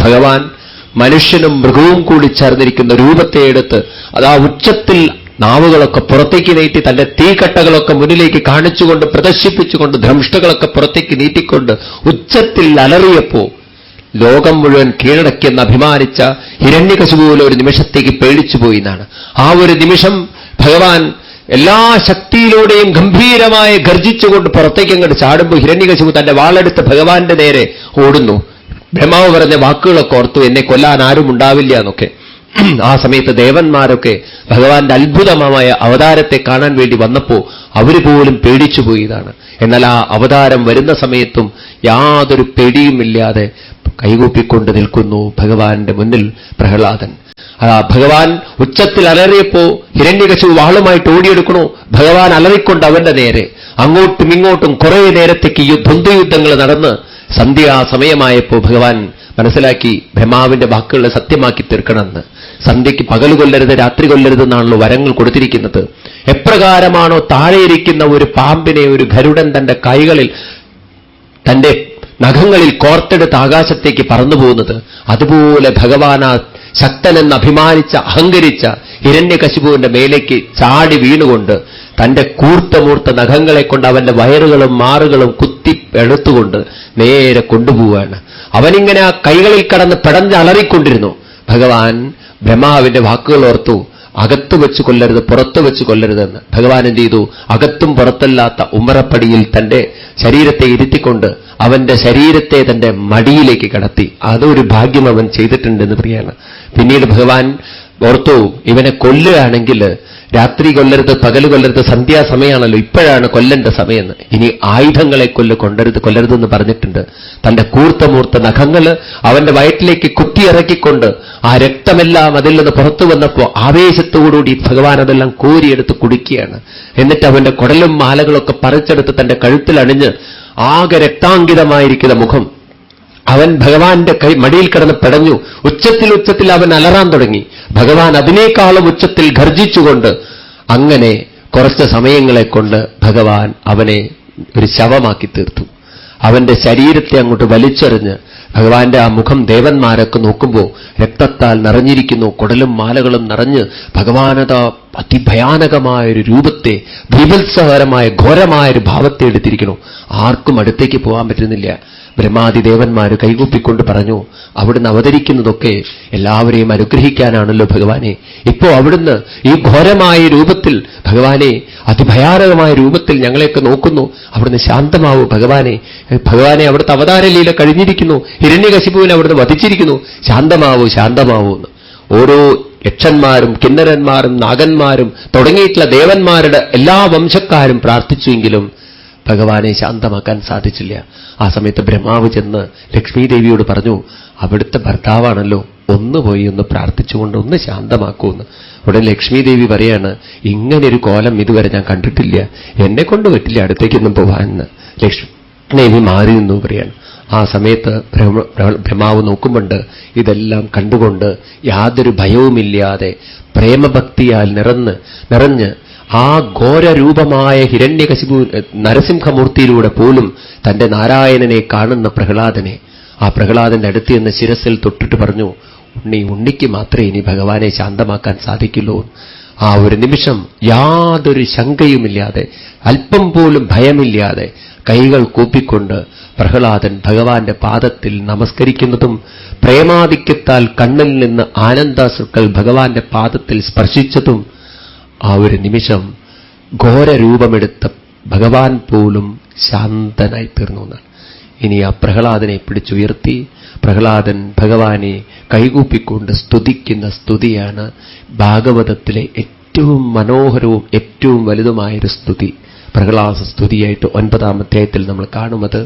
ഭഗവാൻ മനുഷ്യനും മൃഗവും കൂടി ചേർന്നിരിക്കുന്ന രൂപത്തെ എടുത്ത് അതാ ഉച്ചത്തിൽ നാവുകളൊക്കെ പുറത്തേക്ക് നീട്ടി തന്റെ തീക്കട്ടകളൊക്കെ മുന്നിലേക്ക് കാണിച്ചുകൊണ്ട് പ്രദർശിപ്പിച്ചുകൊണ്ട് ധംഷ്ടകളൊക്കെ പുറത്തേക്ക് നീട്ടിക്കൊണ്ട് ഉച്ചത്തിൽ അലറിയപ്പോ ലോകം മുഴുവൻ കീഴടക്കിയെന്ന് അഭിമാനിച്ച ഹിരണ്യകശിപുവിൽ ഒരു നിമിഷത്തേക്ക് പേടിച്ചുപോയി എന്നാണ്. ആ ഒരു നിമിഷം ഭഗവാൻ എല്ലാ ശക്തിയിലൂടെയും ഗംഭീരമായി ഗർജിച്ചുകൊണ്ട് പുറത്തേക്ക് അങ്ങോട്ട് ചാടുമ്പോൾ ഹിരണ്യകശിപു തന്റെ വാളെടുത്ത് ഭഗവാന്റെ നേരെ ഓടുന്നു. ബ്രഹ്മാവ് പറഞ്ഞ വാക്കുകളൊക്കെ ഓർത്തു, എന്നെ കൊല്ലാൻ ആരും ഉണ്ടാവില്ല എന്നൊക്കെ. ആ സമയത്ത് ദേവന്മാരൊക്കെ ഭഗവാന്റെ അത്ഭുതമായ അവതാരത്തെ കാണാൻ വേണ്ടി വന്നപ്പോ അവര് പോലും പേടിച്ചുപോയതാണ്. എന്നാൽ ആ അവതാരം വരുന്ന സമയത്തും യാതൊരു പേടിയുമില്ലാതെ കൈകൂപ്പിക്കൊണ്ട് നിൽക്കുന്നു ഭഗവാന്റെ മുന്നിൽ പ്രഹ്ലാദൻ. ഭഗവാൻ ഉച്ചത്തിൽ അലറിയപ്പോ ഹിരണ്യകശിപു വാളുമായിട്ട് ഓടിയെടുക്കണോ, ഭഗവാൻ അലറിക്കൊണ്ട് അവന്റെ നേരെ അങ്ങോട്ടും ഇങ്ങോട്ടും കുറെ നേരത്തേക്ക് ദ്വന്ദ്വയുദ്ധങ്ങൾ നടന്ന് സന്ധ്യാസമയമായപ്പോ ഭഗവാൻ മനസ്സിലാക്കി ബ്രഹ്മാവിന്റെ വാക്കുകളെ സത്യമാക്കി തീർക്കണമെന്ന്. സന്ധ്യയ്ക്ക് പകൽ കൊല്ലരുത്, രാത്രി കൊല്ലരുതെന്നാണല്ലോ വരങ്ങൾ കൊടുത്തിരിക്കുന്നത്. എപ്രകാരമാണോ താഴെയിരിക്കുന്ന ഒരു പാമ്പിനെ ഒരു ഗരുഡൻ തന്റെ കൈകളിൽ തന്റെ നഖങ്ങളിൽ കോർത്തെടുത്ത് ആകാശത്തേക്ക് പറന്നു പോകുന്നത്, അതുപോലെ ഭഗവാനാ ശക്തനെന്ന് അഭിമാനിച്ച അഹങ്കരിച്ച ഹിരണ്യകശിപുവിന്റെ മേലേക്ക് ചാടി വീണുകൊണ്ട് തന്റെ കൂർത്തമൂർത്ത നഖങ്ങളെ കൊണ്ട് അവന്റെ വയറുകളും മാറുകളും കുത്തി എടുത്തുകൊണ്ട് നേരെ കൊണ്ടുപോവുകയാണ്. അവനിങ്ങനെ ആ കൈകളിൽ കടന്ന് പെടഞ്ഞ് അലറിക്കൊണ്ടിരുന്നു. ഭഗവാൻ ബ്രഹ്മാവിന്റെ വാക്കുകൾ ഓർത്തു, അകത്തു വെച്ച് കൊല്ലരുത്, പുറത്തു വെച്ച് കൊല്ലരുതെന്ന്. ഭഗവാൻ എന്ത് ചെയ്തു? അകത്തും പുറത്തല്ലാത്ത ഉമ്മറപ്പടിയിൽ തന്റെ ശരീരത്തെ ഇരുത്തിക്കൊണ്ട് അവന്റെ ശരീരത്തെ തന്റെ മടിയിലേക്ക് കടത്തി. അതൊരു ഭാഗ്യം അവൻ ചെയ്തിട്ടുണ്ടെന്ന് പറയാണ്. പിന്നീട് ഭഗവാൻ ഓർത്തു, ഇവനെ കൊല്ലുകയാണെങ്കിൽ രാത്രി കൊല്ലരുത്, പകല് കൊല്ലരുത്, സന്ധ്യാസമയമാണല്ലോ, ഇപ്പോഴാണ് കൊല്ലേണ്ട സമയമെന്ന്. ഇനി ആയുധങ്ങളെ കൊല്ലരുതെന്ന് പറഞ്ഞിട്ടുണ്ട്. തന്റെ കൂർത്തമൂർത്ത നഖങ്ങള് അവന്റെ വയറ്റിലേക്ക് കുത്തിയിറക്കിക്കൊണ്ട് ആ രക്തമെല്ലാം അതിൽ നിന്ന് പുറത്തു വന്നപ്പോ ആവേശത്തോടുകൂടി ഭഗവാൻ അതെല്ലാം കോരിയെടുത്ത് കുടിക്കുകയാണ്. എന്നിട്ട് അവന്റെ കുടലും മാലകളൊക്കെ പറിച്ചെടുത്ത് തന്റെ കഴുത്തിൽ അണിഞ്ഞ് ആകെ രക്താങ്കിതമായിരിക്കുന്ന മുഖം അവൻ ഭഗവാന്റെ മടിയിൽ കിടന്ന് പെടഞ്ഞു. ഉച്ചത്തിൽ അവൻ അലറാൻ തുടങ്ങി. ഭഗവാൻ അതിനേക്കാളും ഉച്ചത്തിൽ ഗർജിച്ചുകൊണ്ട് അങ്ങനെ കുറച്ച് സമയങ്ങളെ കൊണ്ട് ഭഗവാൻ അവനെ ഒരു ശവമാക്കി തീർത്തു. അവന്റെ ശരീരത്തെ അങ്ങോട്ട് വലിച്ചെറിഞ്ഞ് ഭഗവാന്റെ ആ മുഖം ദേവന്മാരൊക്കെ നോക്കുമ്പോൾ രക്തത്താൽ നിറഞ്ഞിരിക്കുന്നു, കുടലും മാലകളും നിറഞ്ഞ് ഭഗവാനത അതിഭയാനകമായൊരു രൂപത്തെ, ബീഭത്സകരമായ ഘോരമായൊരു ഭാവത്തെ എടുത്തിരിക്കുന്നു. ആർക്കും അടുത്തേക്ക് പോകാൻ പറ്റുന്നില്ല. ബ്രഹ്മാദി ദേവന്മാര് കൈകൂപ്പിക്കൊണ്ട് പറഞ്ഞു, അവിടുന്ന് അവതരിക്കുന്നതൊക്കെ എല്ലാവരെയും അനുഗ്രഹിക്കാനാണല്ലോ ഭഗവാനെ. ഇപ്പോ അവിടുന്ന് ഈ ഘോരമായ രൂപത്തിൽ ഭഗവാനെ, അതിഭയാനകമായ രൂപത്തിൽ ഞങ്ങളെയൊക്കെ നോക്കുന്നു. അവിടുന്ന് ശാന്തമാവൂ ഭഗവാനെ. ഭഗവാനെ, അവിടുത്തെ അവതാരലീല കഴിഞ്ഞിരിക്കുന്നു. ഹിരണ്യകശിപുവിനെ അവിടുന്ന് വധിച്ചിരിക്കുന്നു. ശാന്തമാവൂ എന്ന് ഓരോ യക്ഷന്മാരും കിന്നരന്മാരും നാഗന്മാരും തുടങ്ങിയിട്ടുള്ള ദേവന്മാരുടെ എല്ലാ വംശക്കാരും പ്രാർത്ഥിച്ചുവെങ്കിലും ഭഗവാനെ ശാന്തമാക്കാൻ സാധിച്ചില്ല. ആ സമയത്ത് ബ്രഹ്മാവ് ചെന്ന് ലക്ഷ്മീദേവിയോട് പറഞ്ഞു, അവിടുത്തെ ഭർത്താവാണല്ലോ, ഒന്നുപോയി ഒന്ന് പ്രാർത്ഥിച്ചുകൊണ്ട് ഒന്ന് ശാന്തമാക്കൂന്ന്. ഉടൻ ലക്ഷ്മീദേവി പറയാണ്, ഇങ്ങനൊരു കോലം ഇതുവരെ ഞാൻ കണ്ടിട്ടില്ല, എന്നെ കൊണ്ട് പറ്റില്ല അടുത്തേക്കൊന്നും പോവാന്ന്. ലക്ഷ്മീദേവി മാറി നിന്നു പറയാണ്. ആ സമയത്ത് ബ്രഹ്മാവ് നോക്കുമ്പോണ്ട് ഇതെല്ലാം കണ്ടുകൊണ്ട് യാതൊരു ഭയവുമില്ലാതെ പ്രേമഭക്തിയാൽ നിറഞ്ഞ് ആ ഘോരരൂപമായ ഹിരണ്യകശിപു നരസിംഹമൂർത്തിയിലൂടെ പോലും തന്റെ നാരായണനെ കാണുന്ന പ്രഹ്ലാദനെ, ആ പ്രഹ്ലാദന്റെ അടുത്ത് നിന്ന് ശിരസിൽ തൊട്ടിട്ട് പറഞ്ഞു, ഉണ്ണിക്ക് മാത്രമേ ഇനി ഭഗവാനെ ശാന്തമാക്കാൻ സാധിക്കുള്ളൂ. ആ ഒരു നിമിഷം യാതൊരു ശങ്കയുമില്ലാതെ, അല്പം പോലും ഭയമില്ലാതെ കൈകൾ കൂപ്പിക്കൊണ്ട് പ്രഹ്ലാദൻ ഭഗവാന്റെ പാദത്തിൽ നമസ്കരിക്കുന്നതും പ്രേമാധിക്യത്താൽ കണ്ണിൽ നിന്ന് ആനന്ദാശ്രുക്കൾ ഭഗവാന്റെ പാദത്തിൽ സ്പർശിച്ചതും ആ ഒരു നിമിഷം ഘോരരൂപമെടുത്ത ഭഗവാൻ പോലും ശാന്തനായി തീർന്നു എന്നാണ്. ഇനി ആ പ്രഹ്ലാദനെ പിടിച്ചുയർത്തി പ്രഹ്ലാദൻ ഭഗവാനെ കൈകൂപ്പിക്കൊണ്ട് സ്തുതിക്കുന്ന സ്തുതിയാണ് ഭാഗവതത്തിലെ ഏറ്റവും മനോഹരവും ഏറ്റവും വലുതുമായൊരു സ്തുതി. പ്രഹ്ലാദ സ്തുതിയായിട്ട് 9-ാം അധ്യായത്തിൽ നമ്മൾ കാണുന്നത്.